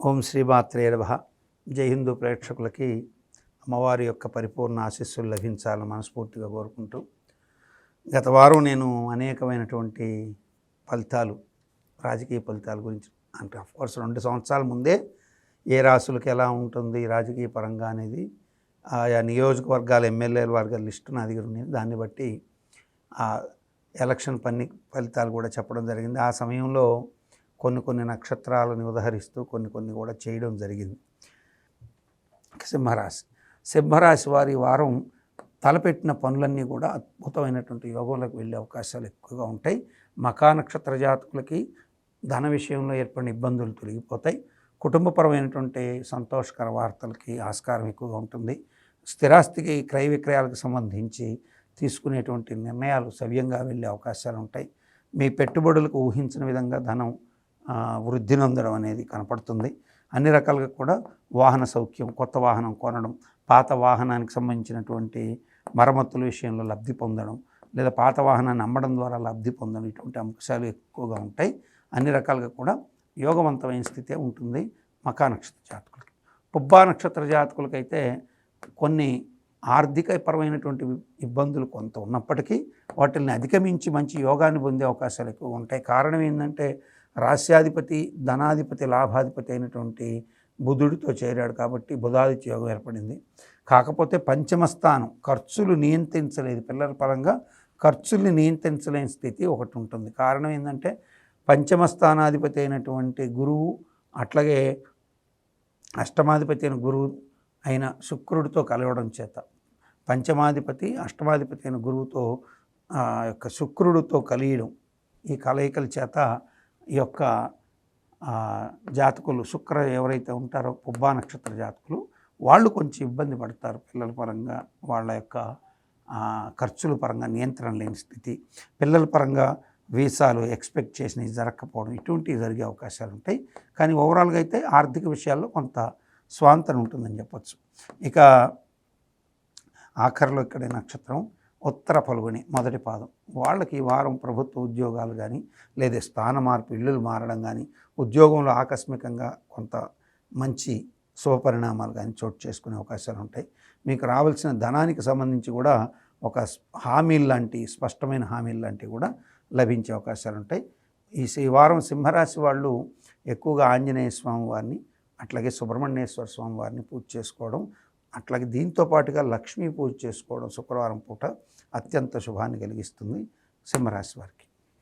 ఓం శ్రీమాత్రే నమః. జై హిందూ ప్రేక్షకులకి అమ్మవారి యొక్క పరిపూర్ణ ఆశీస్సులు లభించాలని మనస్ఫూర్తిగా కోరుకుంటూ, గత వారం నేను అనేకమైనటువంటి ఫలితాలు, రాజకీయ ఫలితాల గురించి అంటే అఫ్కోర్స్ 2 సంవత్సరాల ముందే ఏ రాశులకు ఎలా ఉంటుంది రాజకీయ పరంగా అనేది ఆయా నియోజకవర్గాల ఎమ్మెల్యేల వర్గాల లిస్టు నా దగ్గర ఉంది. దాన్ని బట్టి ఆ ఎలక్షన్ ఫలితాలు కూడా చెప్పడం జరిగింది. ఆ సమయంలో కొన్ని నక్షత్రాలను ఉదహరిస్తూ కొన్ని కూడా చేయడం జరిగింది. సింహరాశి వారి వారం తలపెట్టిన పనులన్నీ కూడా అద్భుతమైనటువంటి యోగంలోకి వెళ్ళే అవకాశాలు ఎక్కువగా ఉంటాయి. మఖా నక్షత్ర జాతకులకి ధన విషయంలో ఏర్పడిన ఇబ్బందులు తొలగిపోతాయి. కుటుంబపరమైనటువంటి సంతోషకర వార్తలకి ఆస్కారం ఎక్కువగా ఉంటుంది. స్థిరాస్తికి క్రయ విక్రయాలకు సంబంధించి తీసుకునేటువంటి నిర్ణయాలు సవ్యంగా వెళ్ళే అవకాశాలు ఉంటాయి. మీ పెట్టుబడులకు ఊహించిన విధంగా ధనం వృద్ధి నొందడం అనేది కనపడుతుంది. అన్ని రకాలుగా కూడా వాహన సౌఖ్యం, కొత్త వాహనం కొనడం, పాత వాహనానికి సంబంధించినటువంటి మరమ్మతుల విషయంలో లబ్ధి పొందడం, లేదా పాత వాహనాన్ని అమ్మడం ద్వారా లబ్ధి పొందడం, ఇటువంటి అంశాలు ఎక్కువగా ఉంటాయి. అన్ని రకాలుగా కూడా యోగవంతమైన స్థితే ఉంటుంది మఖా నక్షత్ర జాతకులకి. పుబ్బా నక్షత్ర జాతకులకైతే కొన్ని ఆర్థికపరమైనటువంటి ఇబ్బందులు కొంత ఉన్నప్పటికీ వాటిని అధిగమించి మంచి యోగాన్ని పొందే అవకాశాలు ఎక్కువ ఉంటాయి. కారణం ఏంటంటే రాస్యాధిపతి, ధనాధిపతి, లాభాధిపతి అయినటువంటి బుధుడితో చేరాడు కాబట్టి బుధాదిత్య యోగం ఏర్పడింది. కాకపోతే పంచమ స్థానం ఖర్చులు నియంత్రించలేదు, పిల్లల పరంగా ఖర్చుల్ని నియంత్రించలేని స్థితి ఒకటి ఉంటుంది. కారణం ఏంటంటే పంచమ స్థానాధిపతి అయినటువంటి గురువు, అట్లాగే అష్టమాధిపతి అయిన గురువు అయిన శుక్రుడితో కలవడం చేత, పంచమాధిపతి అష్టమాధిపతి అయిన గురువుతో యొక్క శుక్రుడితో కలియడం, ఈ కలయికల చేత ఈ యొక్క జాతకులు శుక్ర ఎవరైతే ఉంటారో పుబ్బా నక్షత్ర జాతకులు వాళ్ళు కొంచెం ఇబ్బంది పడతారు. పిల్లల పరంగా వాళ్ళ యొక్క ఖర్చుల పరంగా నియంత్రణ లేని స్థితి, పిల్లల పరంగా వీసాలు ఎక్స్పెక్ట్ చేసినవి జరగకపోవడం, ఇటువంటివి జరిగే అవకాశాలు ఉంటాయి. కానీ ఓవరాల్గా అయితే ఆర్థిక విషయాల్లో కొంత స్వాంతన ఉంటుందని చెప్పచ్చు. ఇక ఆఖరిలో ఇక్కడ నక్షత్రం ఉత్తర ఫల్గుని మొదటి పాదం వాళ్ళకి ఈ వారం ప్రభుత్వ ఉద్యోగాలు కానీ, లేదా స్థాన మార్పు, ఇల్లులు మారడం కానీ, ఉద్యోగంలో ఆకస్మికంగా కొంత మంచి శుభపరిణామాలు కానీ చోటు చేసుకునే అవకాశాలు ఉంటాయి. మీకు రావాల్సిన ధనానికి సంబంధించి కూడా ఒక హామీలు లాంటి, స్పష్టమైన హామీలు లాంటివి కూడా లభించే అవకాశాలు ఉంటాయి. ఈ వారం సింహరాశి వాళ్ళు ఎక్కువగా ఆంజనేయ స్వామి వారిని, అట్లాగే సుబ్రహ్మణ్యేశ్వర స్వామి వారిని పూజ చేసుకోవడం, అట్లాగే దీంతో పాటుగా లక్ష్మీ పూజ చేసుకోవడం శుక్రవారం పూట అత్యంత శుభాన్ని కలిగిస్తుంది సింహరాశి వారికి.